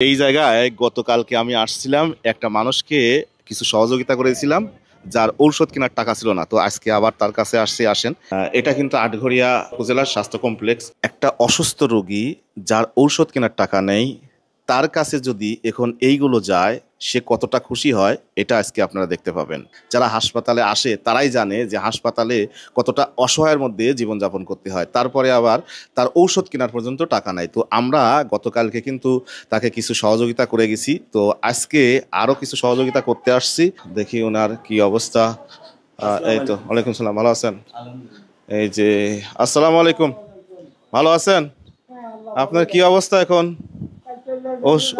এই জায়গায় গতকালকে আমি আসছিলাম, একটা মানুষকে কিছু সহযোগিতা করেছিলাম যার ঔষধ কেনার টাকা ছিল না। তো আজকে আবার তার কাছে আসেন। এটা কিন্তু আটঘরিয়া উপজেলার স্বাস্থ্য কমপ্লেক্স। একটা অসুস্থ রোগী যার ঔষধ কেনার টাকা নেই, তার কাছে যদি এখন এইগুলো যায়, সে কতটা খুশি হয় এটা আজকে আপনারা দেখতে পাবেন। যারা হাসপাতালে আসে তারাই জানে যে হাসপাতালে কতটা অসহায়ের মধ্যে জীবনযাপন করতে হয়, তারপরে আবার তার ঔষধ কেনার পর্যন্ত টাকা নাই। তো আমরা গতকালকে কিন্তু তাকে কিছু সহযোগিতা করে গেছি, তো আজকে আরও কিছু সহযোগিতা করতে আসছি। দেখি ওনার কি অবস্থা। এই তো, ওয়ালাইকুম সালাম, ভালো আছেন? এই যে, আসসালামু আলাইকুম, ভালো আছেন? আপনার কি অবস্থা এখন?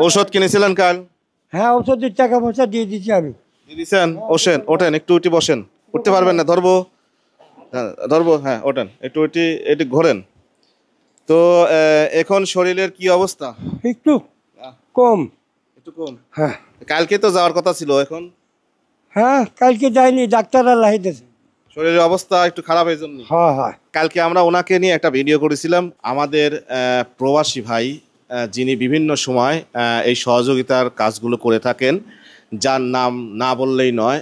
ঔষধ কিনেছিলেন কাল? হ্যাঁ, ঔষধের টাকা পয়সা দিয়ে দিচ্ছি আমি। দিয়ে দিচ্ছেন? ওঠেন, একটু উঠে বসেন। উঠতে পারবেন না? ধরবো? হ্যাঁ ধরবো, হ্যাঁ ওঠেন, একটু একটু ঘোরেন। তো এখন শরীরের কি অবস্থা? একটু কম। একটু কম? হ্যাঁ কালকে তো যাওয়ার কথা ছিল, এখন? হ্যাঁ, কালকে যাইনি, ডাক্তাররা লাইতেছে। শরীরের অবস্থা একটু খারাপ এই জন্য? হ্যাঁ হ্যাঁ। কালকে আমরা ওনাকে নিয়ে একটা ভিডিও করেছিলাম। আমাদের প্রবাসী ভাই, যিনি বিভিন্ন সময় এই সহযোগিতার কাজগুলো করে থাকেন, যার নাম না বললেই নয়।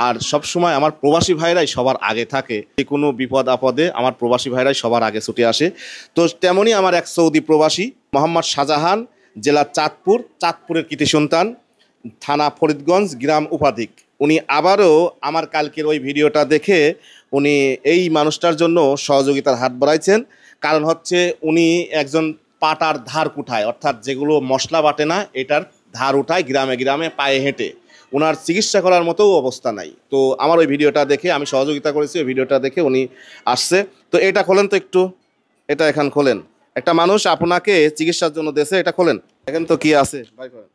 আর সব সময় আমার প্রবাসী ভাইরাই সবার আগে থাকে, যে কোনো বিপদ আপদে আমার প্রবাসী ভাইরাই সবার আগে ছুটে আসে। তো তেমনই আমার এক সৌদি প্রবাসী মোহাম্মদ শাহজাহান, জেলা চাঁদপুরের কৃতি সন্তান, থানা ফরিদগঞ্জ, গ্রাম উপাধিক। উনি আবারও আমার কালকের ওই ভিডিওটা দেখে উনি এই মানুষটার জন্য সহযোগিতার হাত বাড়াইছেন। কারণ হচ্ছে উনি একজন পাটার ধার কুঠায়, অর্থাৎ যেগুলো মশলা বাটে না, এটার ধার উঠায় গ্রামে গ্রামে পায়ে হেঁটে। ওনার চিকিৎসা করার মতো অবস্থা নাই। তো আমার ওই ভিডিওটা দেখে আমি সহযোগিতা করেছি, ওই ভিডিওটা দেখে উনি আসছে। তো এটা খোলেন তো একটু, এটা এখান খোলেন। একটা মানুষ আপনাকে চিকিৎসার জন্য দেশে, এটা খোলেন। এখন তো কি আছে ভাই, করেন।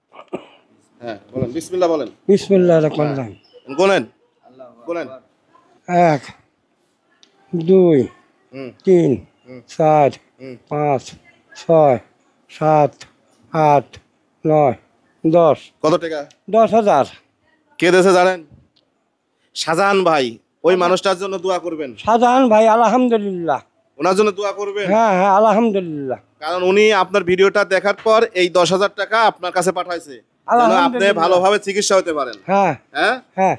হ্যাঁ বলেন, বিসমিল্লাহ বলেন। বিসমিল্লাহির রহমানির রহিম। Gonen, Gonen. 1 2 3 4 5 6 7 8 9 10। কত টাকা? 10,000। কে দেশে জানেন? শাহজাহান ভাই। ওই মানুষটার জন্য দোয়া করবেন। শাহজাহান ভাই, আলহামদুলিল্লাহ। ওনার জন্য দোয়া করবেন। হ্যাঁ হ্যাঁ, আলহামদুলিল্লাহ। কারণ উনি আপনার ভিডিওটা দেখার পর এই 10,000 টাকা আপনার কাছে পাঠাইছে, যেন আপনি আলহামদুলিল্লাহ। ভালোভাবে চিকিৎসা হতে পারেন। হ্যাঁ হ্যাঁ হ্যাঁ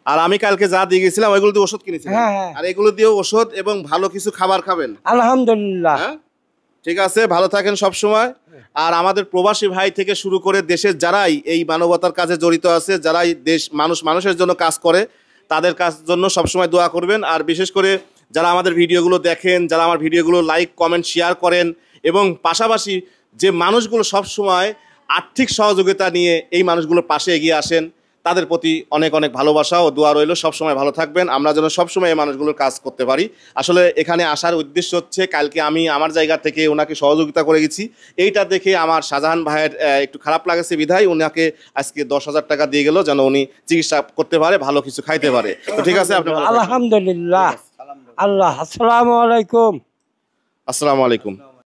আর আমি কালকে যা দিয়ে গেছিলাম ওইগুলো দিয়ে ওষুধ কিনেছিলাম। হ্যাঁ, হ্যাঁ। আর এগুলো দিয়ে ওষুধ এবং ভালো কিছু খাবার খাবেন। আলহামদুলিল্লাহ। হ্যাঁ ঠিক আছে, ভালো থাকেন সব সময়। আর আমাদের প্রবাসী ভাই থেকে শুরু করে দেশের যারাই এই মানবতার কাজে জড়িত আছে, যারাই মানুষের জন্য কাজ করে, তাদের কাজ জন্য সবসময় দোয়া করবেন। আর বিশেষ করে যারা আমাদের ভিডিওগুলো দেখেন, যারা আমার ভিডিওগুলো লাইক কমেন্ট শেয়ার করেন, এবং পাশাপাশি যে মানুষগুলো সবসময় আর্থিক সহযোগিতা নিয়ে এই মানুষগুলোর পাশে এগিয়ে আসেন, তাদের প্রতি অনেক অনেক ভালোবাসা ও দোয়া রইল। সবসময় ভালো থাকবেন, আমরা যেন সবসময় এই মানুষগুলোর কাজ করতে পারি। আসলে এখানে আসার উদ্দেশ্য হচ্ছে, কালকে আমি আমার জায়গা থেকে ওনাকে সহযোগিতা করে গেছি। এইটা দেখে আমার শাহজাহান ভাইয়ের একটু খারাপ লাগেছে, বিধায় ওনাকে আজকে 10,000 টাকা দিয়ে গেল, যেন উনি চিকিৎসা করতে পারে, ভালো কিছু খাইতে পারে। তো ঠিক আছে, আপনি আলহামদুলিল্লাহ। আল্লাহ, আসসালামু আলাইকুম। আসসালামু আলাইকুম।